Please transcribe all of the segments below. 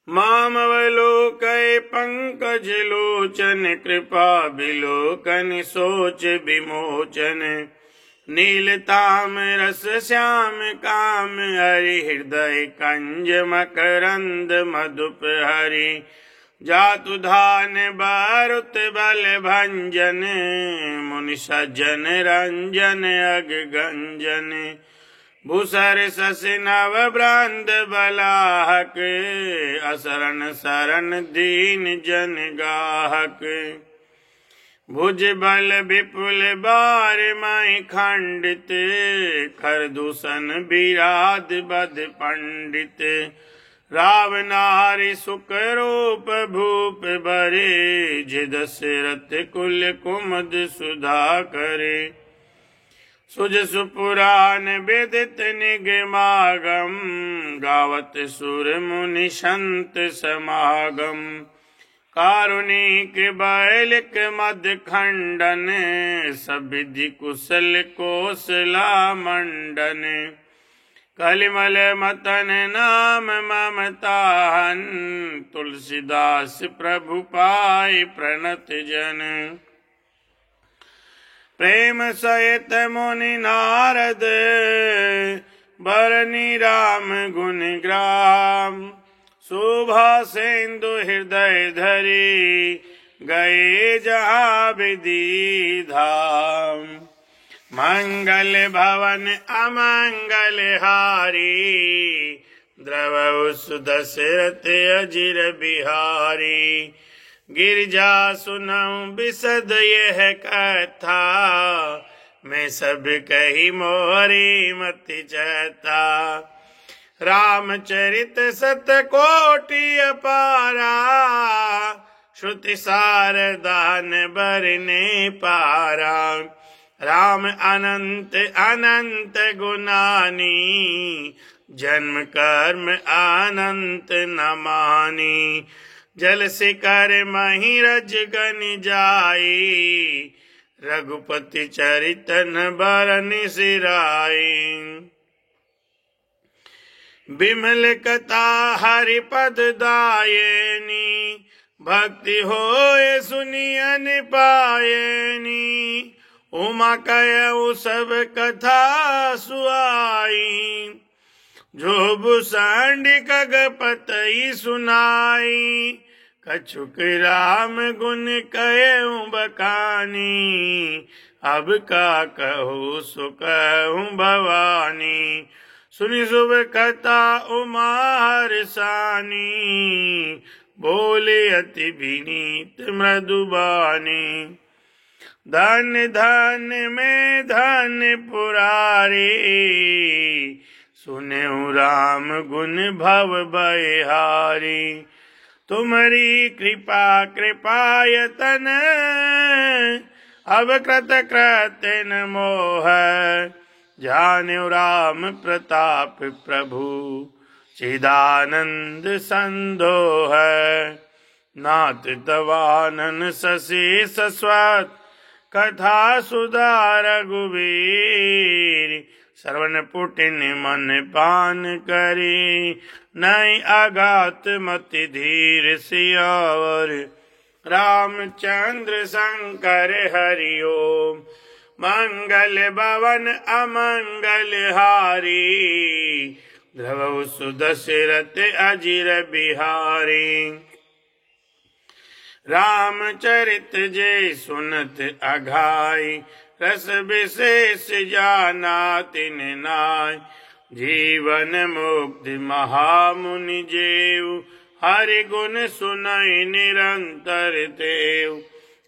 मामवलोकय पंकज लोचन कृपा विलोकन सोच विमोचन नीलताम रस श्याम काम हरि हृदय कंज मकरंद मधुप हरि जातु धान बारुत बल भंजन मुनि सज्जन रंजन अग गंजन भूसर सस नव ब्रांद बलाहक असरण शरण दीन जन गाहक भुज बल विपुल बार मई खंडित खर दूषण विराध बद पंडित राव नारी सुख रूप भूप भरे जे दशरथ कुल कुमद सुधा करे सुज सुपुराण विदित निगमागम गावत सुर मुनि संत समागम कारुणिक बैलिक मद खंडन सविधि कुशल कोसला मंडन कलिमल मतन नाम ममताहन तुलसीदास प्रभु पाई प्रणत जन प्रेम सहित मुनि नारद बरनी राम गुण ग्राम शोभा सिंधु हृदय धरी गए जहाँ विधि धाम मंगल भवन अमंगल हारी द्रव सुदशरथ अजिर बिहारी गिरजा सुनऊं बिसद यह कथा मैं सब कही मोहरी मति चता रामचरित सत कोटि अपारा श्रुति सार दान बरने पारा राम अनंत अनंत गुनानी जन्म कर्म अनंत न मानी जल शिखर मही रज गन जाई रघुपति चरितन बरनि सिराई बिमल कथा हरिपद दायनी भक्ति होए सुनियन पायनी उमा कयऊ सब कथा सुआई जो भूषण कगपतई सुनाई कछुक राम गुण कयऊ बखानी अब का कहूँ सो कहूँ भवानी सुनि शुभ कथा उमा हर्षानी बोले अति विनीत मृदुबानी धन धन में धन पुरारी सुने राम गुण भव बहारी तुम्हारी कृपा कृपायतन अब कृत कृत मोह जान्यु राम प्रताप प्रभु चिदानंद संदोह नाथ दवानन शशि सस्वत कथा सुधा रघुवीर श्रवण पुटिन मन पान करी नई आघात मति धीर सियावर रामचंद्र शंकर हरि ओम मंगल भवन अमंगल हारी ध्रुव सुदशरथ अजिर बिहारी रामचरित जय सुनत अघाई रस विशेष जाना तिन नाय जीवन मुक्ति महामुनि जेव हरि गुण सुनई निरंतर देव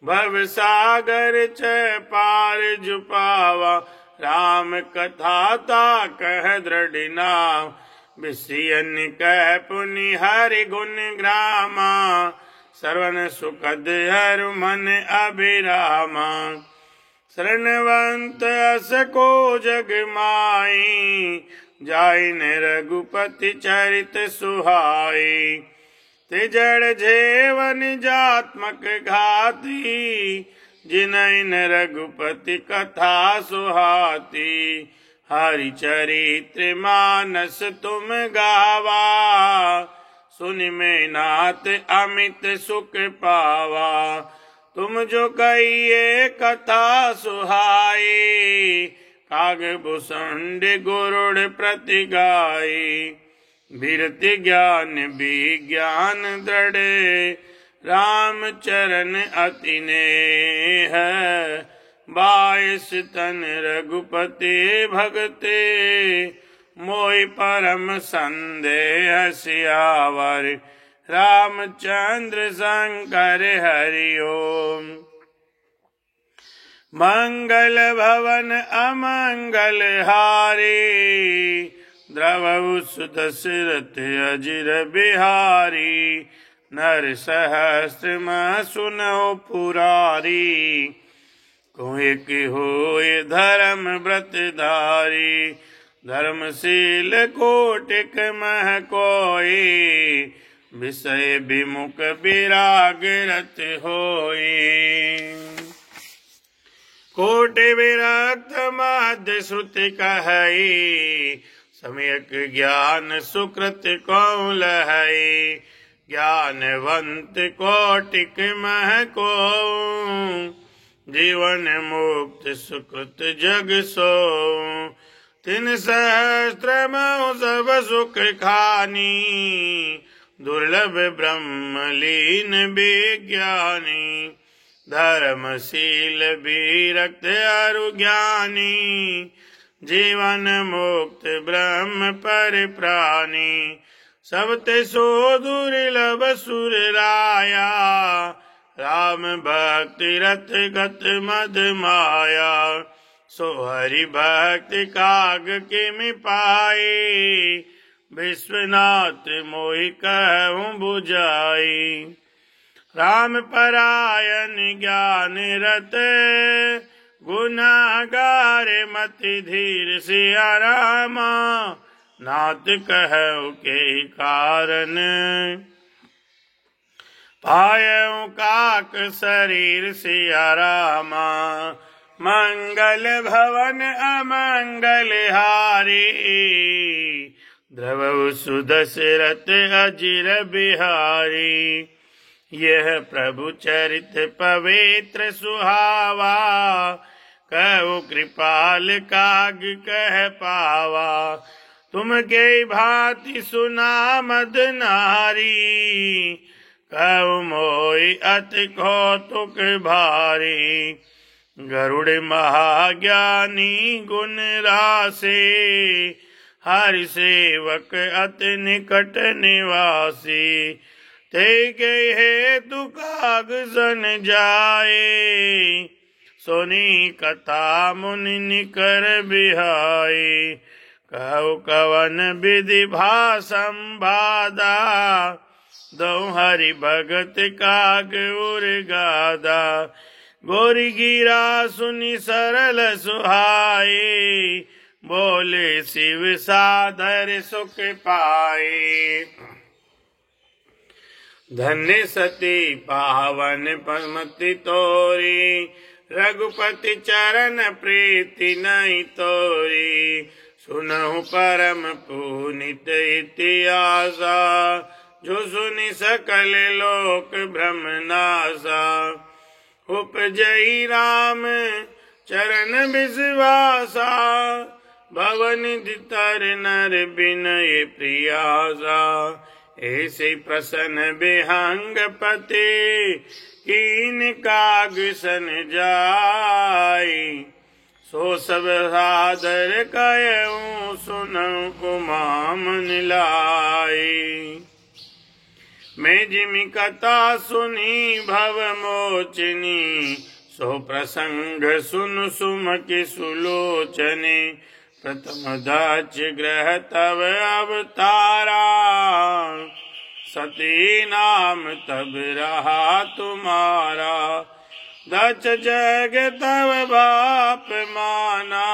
भव सागर छ पार जुपावा राम कथा ता कह दृढ़ नाम विषयन कह पुनि हरि गुण ग्रामा श्रवण सुखद हर मन अभिरामा शरणवंत अस को जग माई जाय न रघुपति चरित सुहाई ते जड़ जेवन जात्मक घाती जिनैन रघुपति कथा सुहाती हरि चरित्र मानस तुम गावा सुनि में नाथ अमित सुख पावा। तुम जो कहिए कथा सुहाई, काग भुसंड गुरुड़ प्रति गाई। बिरति ज्ञान विज्ञान दृढ़, राम चरण अति नेह। 22 तन रघुपति भगते, मोहि परम संदेह सियावर। रामचंद्र शंकर हरि ओम। मंगल भवन अमंगल हारी, द्रवहु सुदशरथ अजिर बिहारी। नर सहस्र सुनो पुरारी, कोई की होय धर्म व्रतधारी। धर्मशील कोटिक मह कोई, विषय विमुख विराग रत होई। कोटि विरक्त मध्य श्रुति कहई, सम्यक ज्ञान सुकृत कौ लहई। ज्ञानवंत कोटिक मह को, जीवन मुक्त सुकृत जग सो। 3 सहस्त्र सब सुख खानी, दुर्लभ ब्रह्म लीन विज्ञानी। धर्मशील विरक्त अरु ज्ञानी, जीवन मुक्त ब्रह्म पर प्राणी। सब ते सो दुर्लभ सुर राया, राम भक्ति रथ गत मद माया। सो हरि भक्ति काग किमि पाई, विश्वनाथ मोहि कहूँ बुझाई। राम परायण ज्ञान रत, गुनाहगार मति धीर सिया रामा। नाथ कहु के कारण, पायऊ काक शरीर सिया रामा। मंगल भवन अमंगल हारी, द्रवहु सुदशरथ अजिर बिहारी। यह प्रभु चरित पवित्र सुहावा, कहु कृपाल काग कह पावा। तुम के भांति सुना मद नारी, कहु मोहि अति कौतुक भारी। गरुड़ महाज्ञानी गुण रासे, हरि सेवक अति निकट निवासी। ते के हेतु काग सन जाए, सुनी कथा मुनि निकर बिहाई। कहु कवन विधि भाषम बाधा, दो हरि भगत काग उर गादा। गोरी गिरा सुनि सरल सुहाए, बोले शिव सादर सुख पाए। धन्य सती पावन पमति तोरी, रघुपति चरण प्रीति नहीं तोरी। सुनहु परम पुनित इतिहासा, जो सुनि सकल लोक भ्रम नासा। उपजई राम चरण विश्वासा, भवन तर नर बिनय प्रियासा। ऐसे प्रसन्न बिहंग पति, कीन काग सन जाई। सो सब सादर कहूँ सुनऊ उमा मन लाई। मैं जिमि कथा सुनी भव मोचनी, सो प्रसंग सुन सुमति सुलोचने। प्रथम दाच ग्रह तब अवतारा, सती नाम तब रहा तुम्हारा। दच जग तब बाप माना,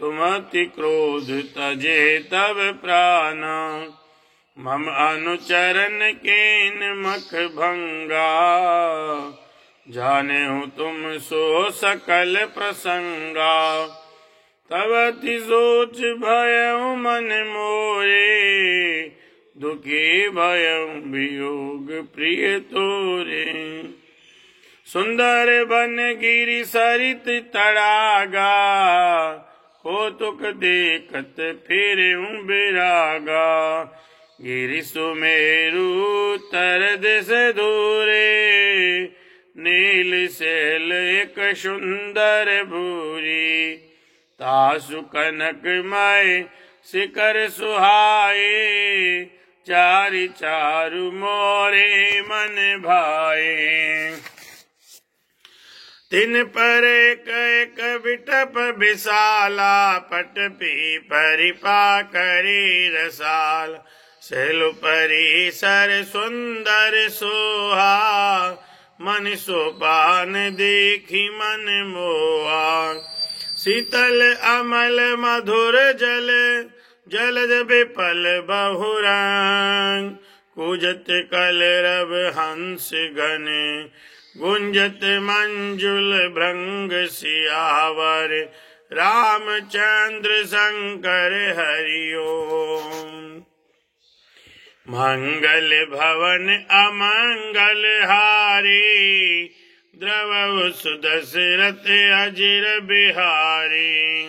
तुम अति क्रोध तजे तब प्राणा। मम अनुचरण केन मख भंगा, जाने हूँ तुम सो सकल प्रसंगा। तब अति सोच भयउ मन मोरे, दुखी भयं वियोग प्रिय तोरे। सुंदर बन गिरि सरित तड़ागा, कौतुक देखत फिरऊं बिरागा। गिरि सुमेरु तर दिस दूरे, नील शैल एक सुंदर भूरी। तासु कनकमय शिखर सुहाए, चारि चारु मोरे मन भाए। तिन पर एक एक बिटप विशाला, पट पीपरि पाकरि रसाल। शैल परिसर सुंदर सोहा, मन सोपान देखी मन मोहा। शीतल अमल मधुर जल, जलद विपल बहुरंग। कूजत कलरव हंस गण, गुंजत मंजुल भृंग सियावर। रामचंद्र शंकर हरि ओम। मंगल भवन अमंगल हारी, द्रवहु सुदशरथ अजिर बिहारी।